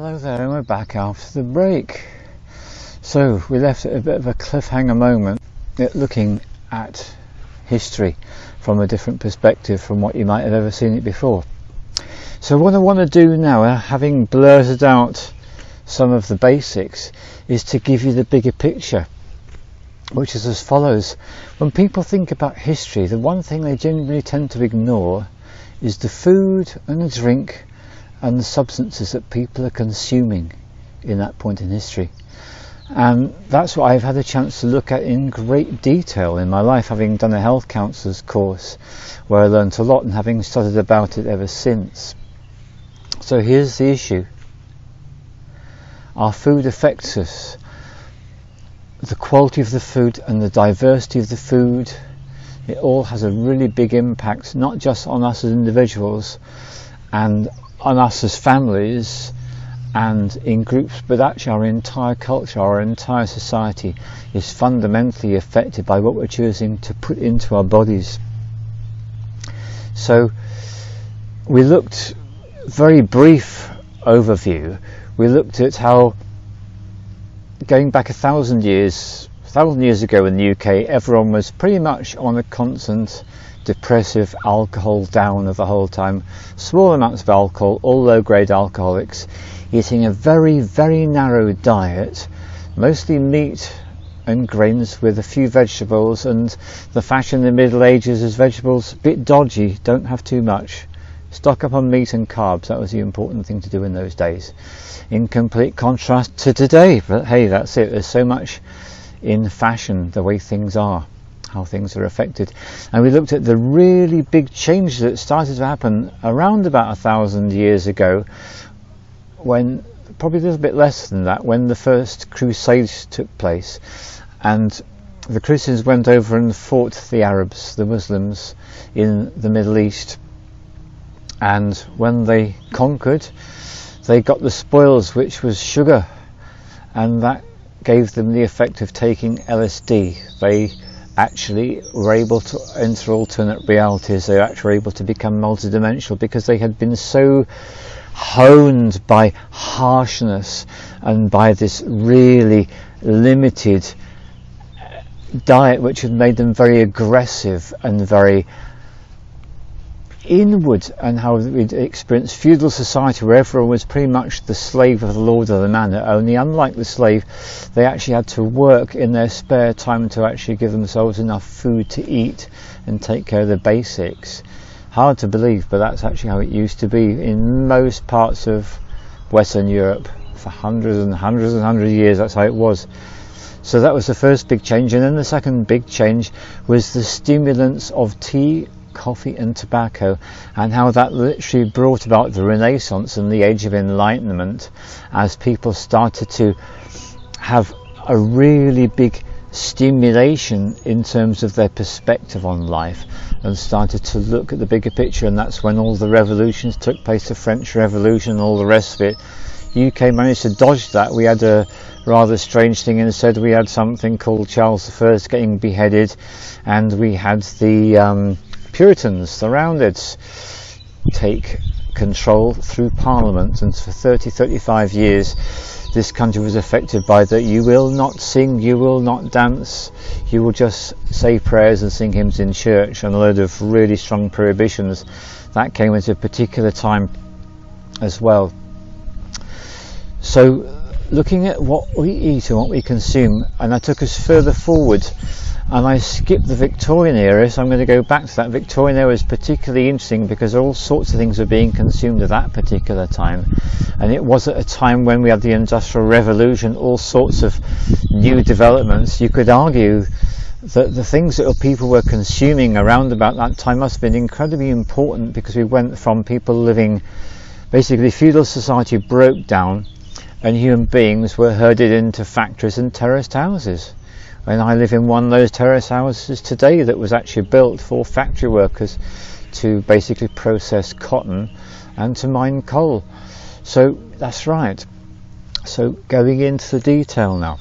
Hello there, and we're back after the break. So we left at a bit of a cliffhanger moment, looking at history from a different perspective from what you might have ever seen it before. So what I want to do now, having blurted out some of the basics, is to give you the bigger picture, which is as follows. When people think about history, the one thing they generally tend to ignore is the food and the drink and the substances that people are consuming in that point in history. And that's what I've had a chance to look at in great detail in my life, having done a health counsellor's course where I learnt a lot and having studied about it ever since. So here's the issue. Our food affects us. The quality of the food and the diversity of the food, it all has a really big impact, not just on us as individuals and on us as families and in groups, but actually our entire culture, our entire society is fundamentally affected by what we're choosing to put into our bodies. So we looked, very brief overview, we looked at how going back 1,000 years ago in the UK, everyone was pretty much on a constant depressive alcohol downer the whole time, small amounts of alcohol, all low grade alcoholics, eating a very, very narrow diet, mostly meat and grains with a few vegetables, and the fashion in the Middle Ages is vegetables, a bit dodgy, don't have too much. Stock up on meat and carbs, that was the important thing to do in those days. In complete contrast to today, but hey, that's it, there's so much in fashion, the way things are, how things are affected. And we looked at the really big changes that started to happen around about 1,000 years ago, when, probably a little bit less than that, when the first Crusades took place, and the Christians went over and fought the Arabs, the Muslims, in the Middle East. And when they conquered, they got the spoils, which was sugar, and that gave them the effect of taking LSD. They actually were able to enter alternate realities. They were actually able to become multidimensional because they had been so honed by harshness and by this really limited diet, which had made them very aggressive and very inward, and how we'd experienced feudal society where everyone was pretty much the slave of the lord of the manor, only unlike the slave, they actually had to work in their spare time to actually give themselves enough food to eat and take care of the basics. Hard to believe, but that's actually how it used to be in most parts of Western Europe for hundreds and hundreds and hundreds of years. That's how it was. So that was the first big change, and then the second big change was the stimulants of tea, coffee and tobacco, and how that literally brought about the Renaissance and the Age of Enlightenment, as people started to have a really big stimulation in terms of their perspective on life and started to look at the bigger picture. And that's when all the revolutions took place, the French Revolution and all the rest of it. UK managed to dodge that. We had a rather strange thing instead. We had something called Charles I getting beheaded, and we had the Puritans, the Roundheads, take control through Parliament, and for 30-35 years this country was affected by that. You will not sing, you will not dance, you will just say prayers and sing hymns in church, and a load of really strong prohibitions. That came at a particular time as well. So looking at what we eat and what we consume, and I took us further forward and I skipped the Victorian era, so I'm going to go back to that. Victorian era is particularly interesting because all sorts of things were being consumed at that particular time, and it was at a time when we had the Industrial Revolution, all sorts of new developments. You could argue that the things that people were consuming around about that time must have been incredibly important, because we went from people living, basically feudal society broke down and human beings were herded into factories and terraced houses. And I live in one of those terrace houses today that was actually built for factory workers to basically process cotton and to mine coal. So that's right. So going into the detail now.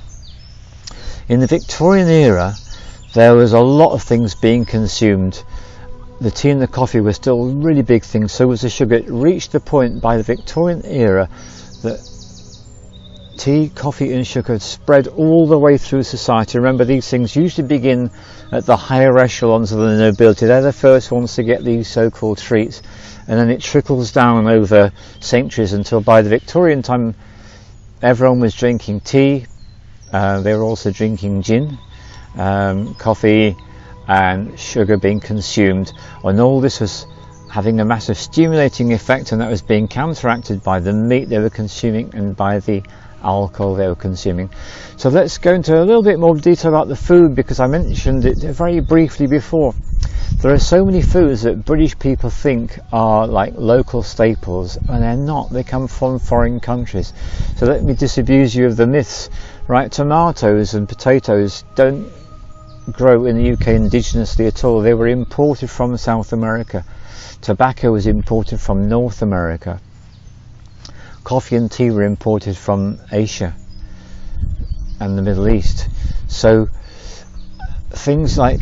In the Victorian era, there was a lot of things being consumed. The tea and the coffee were still really big things, so was the sugar. It reached the point by the Victorian era that tea, coffee and sugar spread all the way through society. Remember, these things usually begin at the higher echelons of the nobility. They're the first ones to get these so-called treats, and then it trickles down over centuries until by the Victorian time everyone was drinking tea. They were also drinking gin, coffee and sugar being consumed, and all this was having a massive stimulating effect, and that was being counteracted by the meat they were consuming and by the alcohol they were consuming. So let's go into a little bit more detail about the food, because I mentioned it very briefly before. There are so many foods that British people think are like local staples, and they're not. They come from foreign countries. So let me disabuse you of the myths. Right, tomatoes and potatoes don't grow in the UK indigenously at all. They were imported from South America. Tobacco was imported from North America. Coffee and tea were imported from Asia and the Middle East. So things like,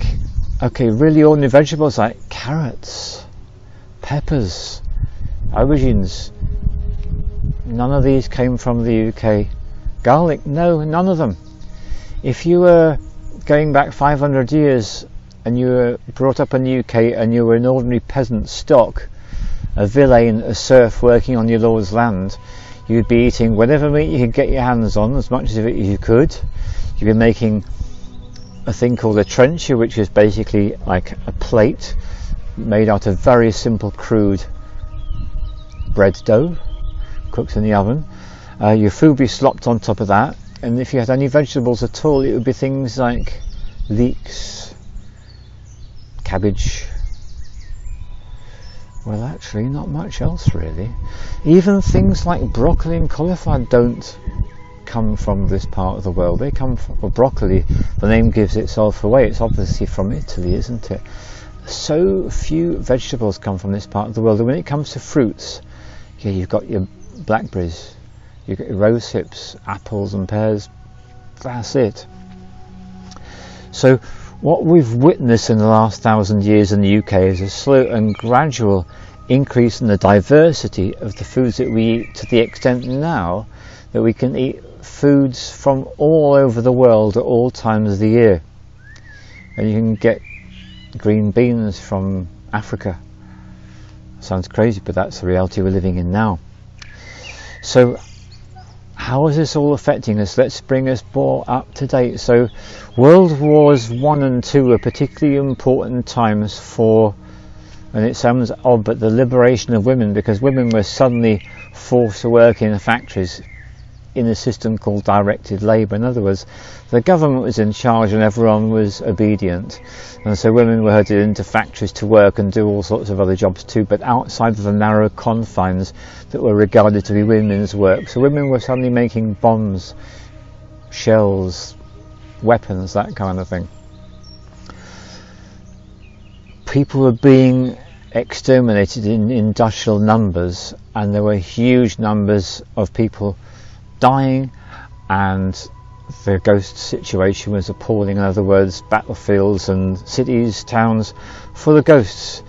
okay, really ordinary vegetables like carrots, peppers, aubergines, none of these came from the UK. Garlic, no, none of them. If you were going back 500 years and you were brought up in the UK and you were an ordinary peasant stock, a villain, a serf working on your lord's land, you'd be eating whatever meat you could get your hands on, as much of it as you could. You'd be making a thing called a trencher, which is basically like a plate made out of very simple crude bread dough cooked in the oven. Your food would be slopped on top of that, and if you had any vegetables at all, it would be things like leeks, cabbage. Well, actually not much else really. Even things like broccoli and cauliflower don't come from this part of the world. They come from, well, broccoli, the name gives itself away, it's obviously from Italy, isn't it? So few vegetables come from this part of the world. And when it comes to fruits, yeah, you've got your blackberries, you've got your rose hips, apples and pears. That's it. So what we've witnessed in the last 1,000 years in the UK is a slow and gradual increase in the diversity of the foods that we eat, to the extent now that we can eat foods from all over the world at all times of the year. And you can get green beans from Africa. Sounds crazy, but that's the reality we're living in now. So how is this all affecting us? Let's bring us more up to date. So World Wars I and II were particularly important times for, and it sounds odd, but the liberation of women, because women were suddenly forced to work in the factories in a system called directed labour. In other words, the government was in charge and everyone was obedient, and so women were herded into factories to work and do all sorts of other jobs too, but outside of the narrow confines that were regarded to be women's work. So women were suddenly making bombs, shells, weapons, that kind of thing. People were being exterminated in industrial numbers, and there were huge numbers of people dying, and the ghost situation was appalling. In other words, battlefields and cities, towns full of ghosts,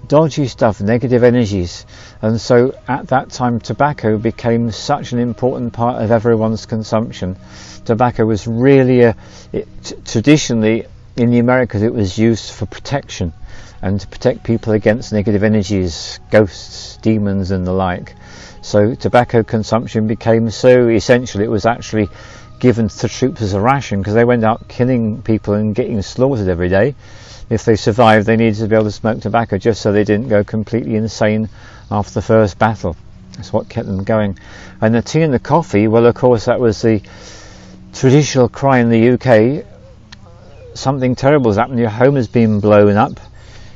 dodgy stuff, negative energies. And so at that time tobacco became such an important part of everyone's consumption. Tobacco was really traditionally in the Americas it was used for protection and to protect people against negative energies, ghosts, demons and the like. So tobacco consumption became so essential, it was actually given to troops as a ration, because they went out killing people and getting slaughtered every day. If they survived, they needed to be able to smoke tobacco just so they didn't go completely insane after the first battle. That's what kept them going. And the tea and the coffee, well, of course, that was the traditional cry in the UK. Something terrible has happened, your home has been blown up,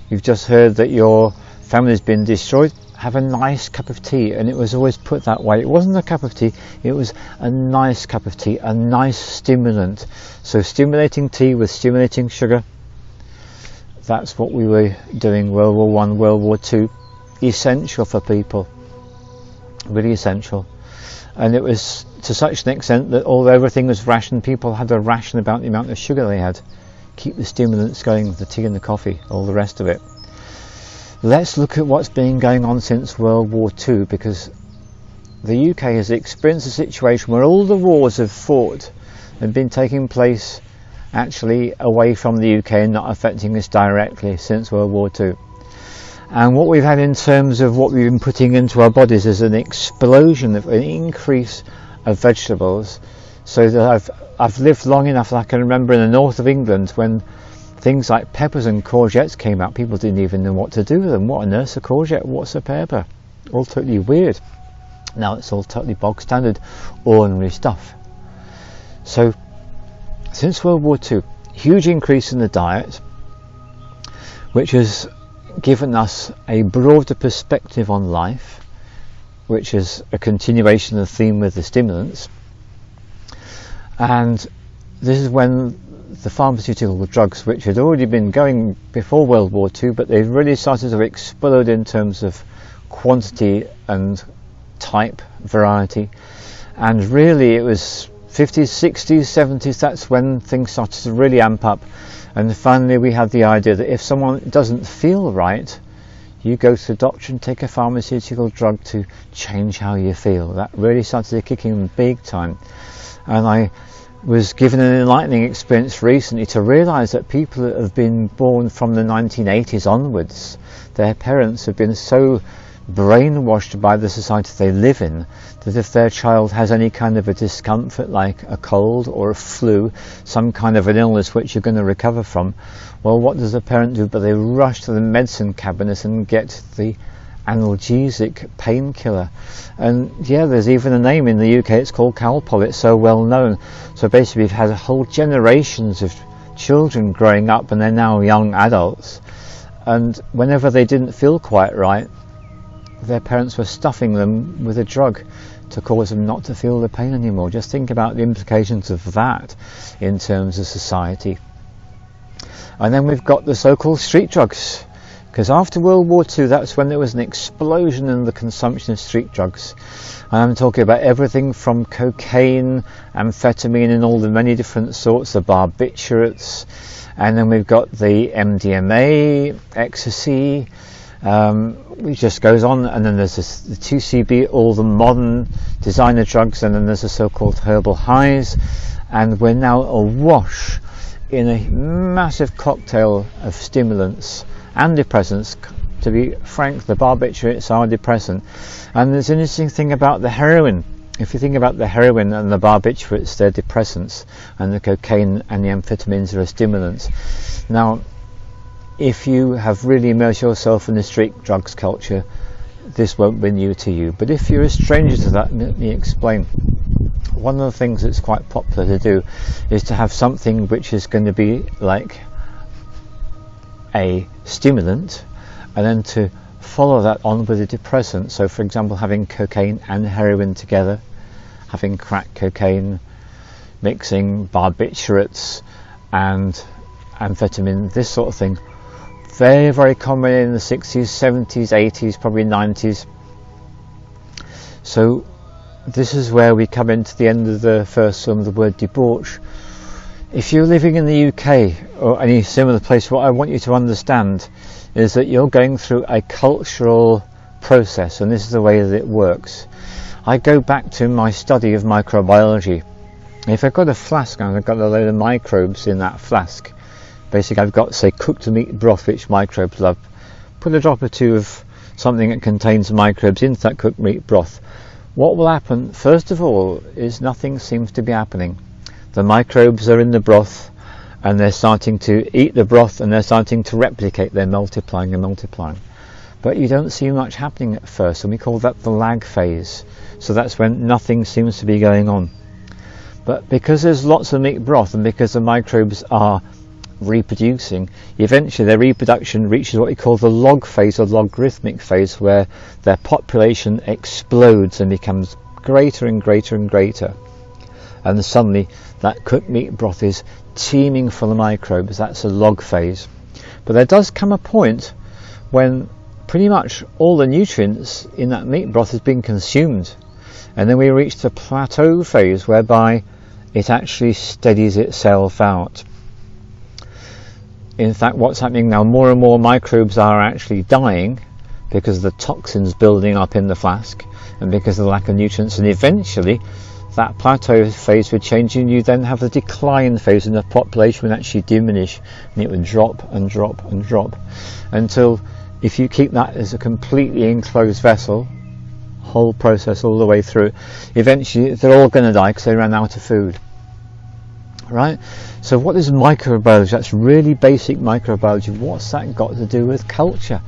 you've just heard that your family's been destroyed. Have a nice cup of tea. And it was always put that way. It wasn't a cup of tea, it was a nice cup of tea, a nice stimulant. So stimulating tea with stimulating sugar, that's what we were doing. World War I, World War II, essential for people, really essential. And it was to such an extent that although everything was rationed, people had a ration about the amount of sugar they had. Keep the stimulants going, the tea and the coffee, all the rest of it. Let's look at what's been going on since World War II, because the UK has experienced a situation where all the wars have fought have been taking place actually away from the UK and not affecting us directly since World War II. And what we've had in terms of what we've been putting into our bodies is an explosion, of an increase of vegetables, so that I've lived long enough that I can remember in the north of England when things like peppers and courgettes came out, people didn't even know what to do with them. What on earth's a courgette? What's a pepper? All totally weird. Now it's all totally bog standard, ordinary stuff. So since World War II, huge increase in the diet, which has given us a broader perspective on life, which is a continuation of the theme with the stimulants. And this is when the pharmaceutical drugs, which had already been going before World War II, but they've really started to explode in terms of quantity and type, variety. And really it was 50s, 60s, 70s, that's when things started to really amp up. And finally we had the idea that if someone doesn't feel right, you go to the doctor and take a pharmaceutical drug to change how you feel. That really started to kick in big time. And I was given an enlightening experience recently to realise that people that have been born from the 1980s onwards, their parents have been so brainwashed by the society they live in that if their child has any kind of a discomfort like a cold or a flu, some kind of an illness which you're going to recover from, well, what does a parent do? But they rush to the medicine cabinet and get the analgesic painkiller. And yeah, there's even a name in the UK, it's called Calpol, it's so well known. So basically we've had whole generations of children growing up and they're now young adults, and whenever they didn't feel quite right, their parents were stuffing them with a drug to cause them not to feel the pain anymore. Just think about the implications of that in terms of society. And then we've got the so-called street drugs, because after World War II, that's when there was an explosion in the consumption of street drugs. And I'm talking about everything from cocaine, amphetamine and all the many different sorts, the barbiturates, and then we've got the MDMA, ecstasy, it just goes on, and then there's the 2CB, all the modern designer drugs, and then there's the so-called herbal highs, and we're now awash in a massive cocktail of stimulants and depressants. To be frank, the barbiturates are a depressant. And there's an interesting thing about the heroin. If you think about the heroin and the barbiturates, they're depressants, and the cocaine and the amphetamines are stimulants. Now, if you have really immersed yourself in the street drugs culture, this won't be new to you. But if you're a stranger to that, let me explain. One of the things that's quite popular to do is to have something which is going to be like a stimulant, and then to follow that on with a depressant. So for example, having cocaine and heroin together, having crack cocaine, mixing barbiturates and amphetamine, this sort of thing. Very, very common in the 60s, 70s, 80s, probably 90s. So this is where we come into the end of the first film, the word debauch. If you're living in the UK or any similar place, what I want you to understand is that you're going through a cultural process, and this is the way that it works. I go back to my study of microbiology. If I've got a flask and I've got a load of microbes in that flask, basically I've got, say, cooked meat broth which microbes love, put a drop or two of something that contains microbes into that cooked meat broth. What will happen, first of all, is nothing seems to be happening. The microbes are in the broth and they're starting to eat the broth and they're starting to replicate, they're multiplying and multiplying. But you don't see much happening at first, and we call that the lag phase. So that's when nothing seems to be going on. But because there's lots of meat broth and because the microbes are reproducing, eventually their reproduction reaches what we call the log phase or logarithmic phase, where their population explodes and becomes greater and greater and greater. And suddenly that cooked meat broth is teeming full of microbes. That's a log phase. But there does come a point when pretty much all the nutrients in that meat broth has been consumed, and then we reach the plateau phase whereby it actually steadies itself out. In fact, what's happening now, more and more microbes are actually dying because of the toxins building up in the flask and because of the lack of nutrients, and eventually that plateau phase would change, and you then have the decline phase, and the population would actually diminish, and it would drop and drop and drop until, if you keep that as a completely enclosed vessel, whole process all the way through, eventually they're all going to die because they ran out of food. Right? So what is microbiology? That's really basic microbiology. What's that got to do with culture?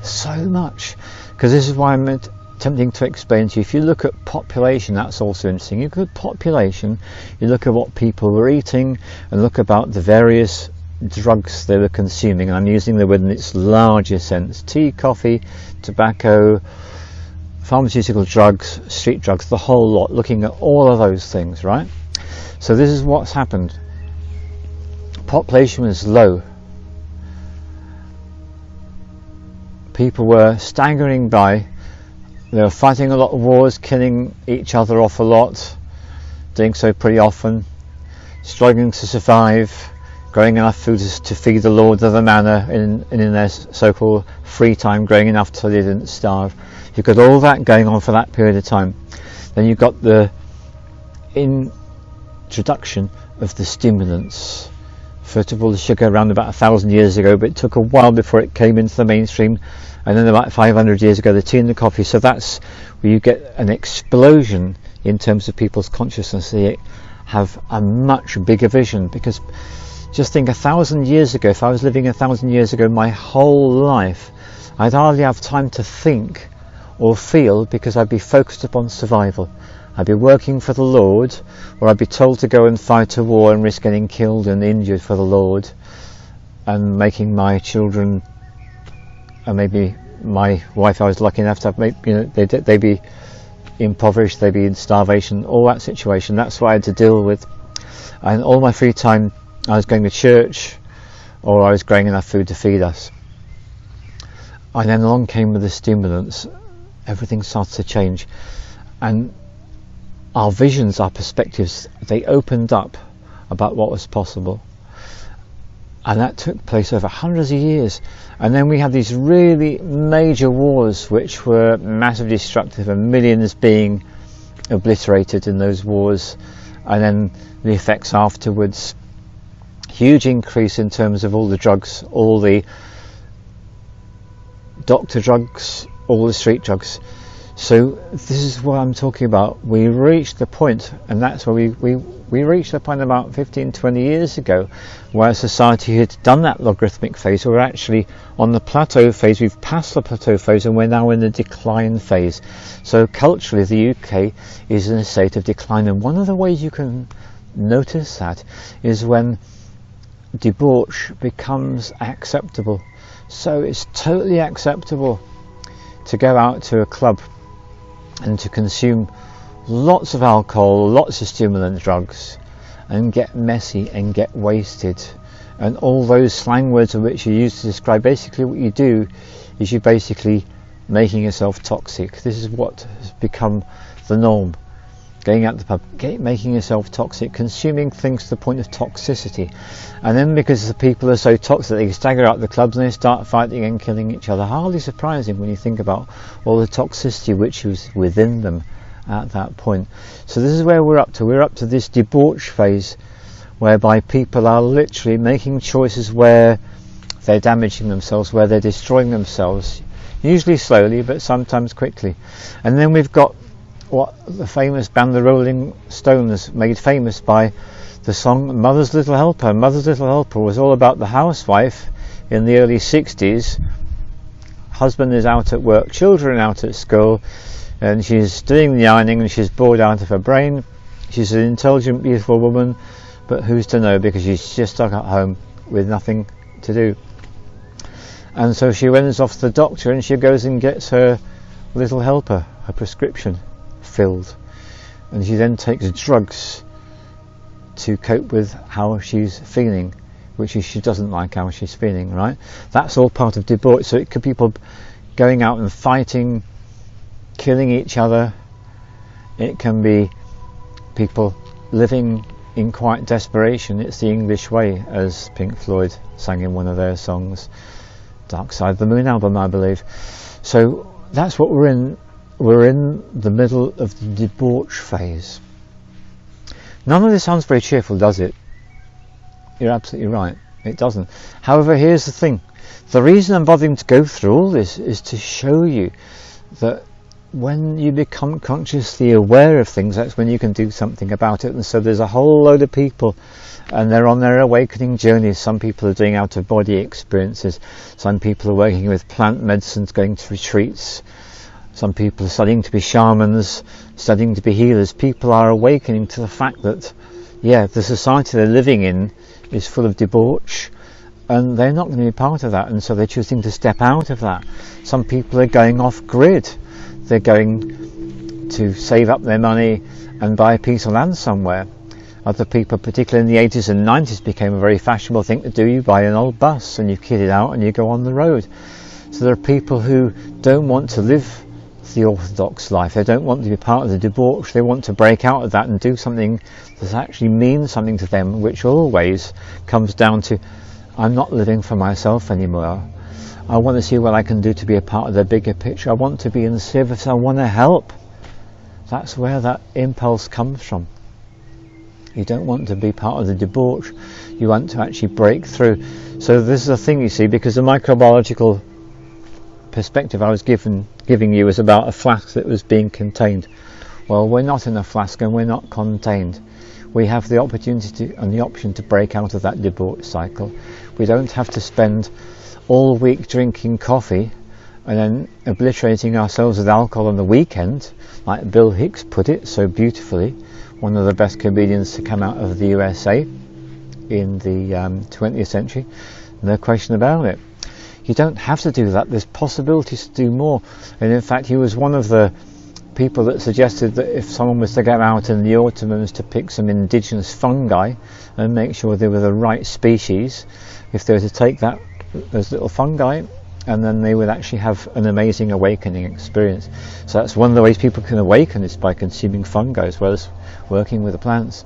So much. Because this is why I'm attempting to explain to you. If you look at population, that's also interesting. You look at population, you look at what people were eating, and look about the various drugs they were consuming. And I'm using the word in its largest sense: tea, coffee, tobacco, pharmaceutical drugs, street drugs, the whole lot, looking at all of those things, right? So this is what's happened. Population was low. People were staggering by. They were fighting a lot of wars, killing each other off a lot, doing so pretty often, struggling to survive, growing enough food to feed the lord of the manor in their so-called free time, growing enough so they didn't starve. You've got all that going on for that period of time. Then you've got the introduction of the stimulants. First of all, the sugar around about 1,000 years ago, but it took a while before it came into the mainstream, and then about 500 years ago the tea and the coffee. So that's where you get an explosion in terms of people's consciousness. They have a much bigger vision, because just think 1,000 years ago, if I was living 1,000 years ago, my whole life I'd hardly have time to think or feel, because I'd be focused upon survival. I'd be working for the Lord, or I'd be told to go and fight a war and risk getting killed and injured for the Lord, and making my children, and maybe my wife, I was lucky enough to have, they'd be impoverished, they'd be in starvation, all that situation. That's what I had to deal with. And all my free time I was going to church, or I was growing enough food to feed us. And then along came with the stimulants. Everything started to change, and our visions, our perspectives, they opened up about what was possible. And that took place over hundreds of years. And then we had these really major wars which were massively destructive, and millions being obliterated in those wars. And then the effects afterwards, huge increase in terms of all the drugs, all the doctor drugs, all the street drugs. So this is what I'm talking about. We reached the point, and that's where we reached the point about 15-20 years ago, where society had done that logarithmic phase. We're actually on the plateau phase. We've passed the plateau phase, and we're now in the decline phase. So culturally, the UK is in a state of decline, and one of the ways you can notice that is when debauch becomes acceptable. So it's totally acceptable to go out to a club and to consume lots of alcohol, lots of stimulant drugs, and get messy and get wasted, and all those slang words which you use to describe. Basically what you do is you're basically making yourself toxic. This is what has become the norm. Going out to the pub, making yourself toxic, consuming things to the point of toxicity. And then because the people are so toxic, they stagger out the clubs and they start fighting and killing each other. Hardly surprising when you think about all the toxicity which was within them at that point. So this is where we're up to. We're up to this debauch phase, whereby people are literally making choices where they're damaging themselves, where they're destroying themselves, usually slowly but sometimes quickly. And then we've got what the famous band the Rolling Stones made famous by the song Mother's Little Helper. Mother's Little Helper was all about the housewife in the early 60s. Husband is out at work, children out at school, and she's doing the ironing and she's bored out of her brain. She's an intelligent, beautiful woman, but who's to know, because she's just stuck at home with nothing to do. And so she runs off to the doctor and she goes and gets her little helper, her prescription filled, and she then takes drugs to cope with how she's feeling, which is she doesn't like how she's feeling, right? That's all part of debauch. So it could be people going out and fighting, killing each other. It can be people living in quiet desperation. It's the English way, as Pink Floyd sang in one of their songs. Dark Side of the Moon album, I believe. So that's what we're in. We're in the middle of the debauch phase. None of this sounds very cheerful, does it? You're absolutely right, it doesn't. However, here's the thing. The reason I'm bothering to go through all this is to show you that when you become consciously aware of things, that's when you can do something about it. And so there's a whole load of people, and they're on their awakening journeys. Some people are doing out-of-body experiences. Some people are working with plant medicines, going to retreats. Some people are studying to be shamans, studying to be healers. People are awakening to the fact that, yeah, the society they're living in is full of debauch, and they're not going to be part of that, and so they're choosing to step out of that. Some people are going off grid. They're going to save up their money and buy a piece of land somewhere. Other people, particularly in the 80s and 90s, became a very fashionable thing to do. You buy an old bus and you kit it out and you go on the road. So there are people who don't want to live the orthodox life. They don't want to be part of the debauch. They want to break out of that and do something that actually means something to them, which always comes down to, I'm not living for myself anymore. I want to see what I can do to be a part of the bigger picture. I want to be in service. I want to help. That's where that impulse comes from. You don't want to be part of the debauch. You want to actually break through. So this is the thing, you see, because the microbiological perspective I was giving you was about a flask that was being contained. Well, we're not in a flask and we're not contained. We have the opportunity and the option to break out of that debauch cycle. We don't have to spend all week drinking coffee and then obliterating ourselves with alcohol on the weekend, like Bill Hicks put it so beautifully, one of the best comedians to come out of the USA in the 20th century. No question about it. You don't have to do that. There's possibilities to do more. And in fact, he was one of the people that suggested that if someone was to go out in the autumn and was to pick some indigenous fungi and make sure they were the right species, if they were to take those little fungi, and then they would actually have an amazing awakening experience. So that's one of the ways people can awaken, is by consuming fungi as well as working with the plants.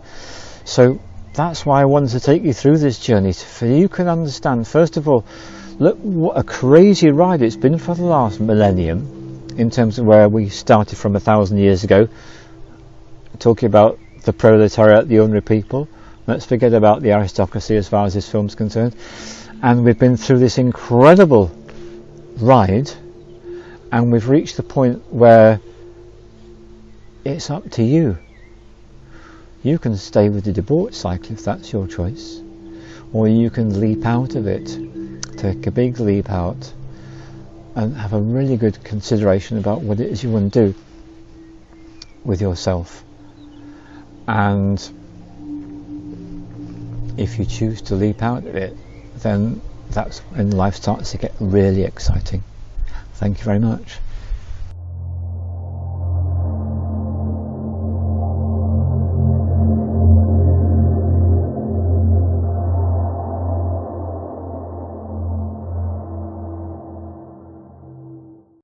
So that's why I wanted to take you through this journey, so you can understand, first of all, look what a crazy ride it's been for the last millennium, in terms of where we started from 1,000 years ago, talking about the proletariat, the ordinary people. Let's forget about the aristocracy as far as this film's concerned. And we've been through this incredible ride, and we've reached the point where it's up to you. You can stay with the debauch cycle if that's your choice, or you can leap out of it. Take a big leap out and have a really good consideration about what it is you want to do with yourself. And if you choose to leap out of it, then that's when life starts to get really exciting. Thank you very much.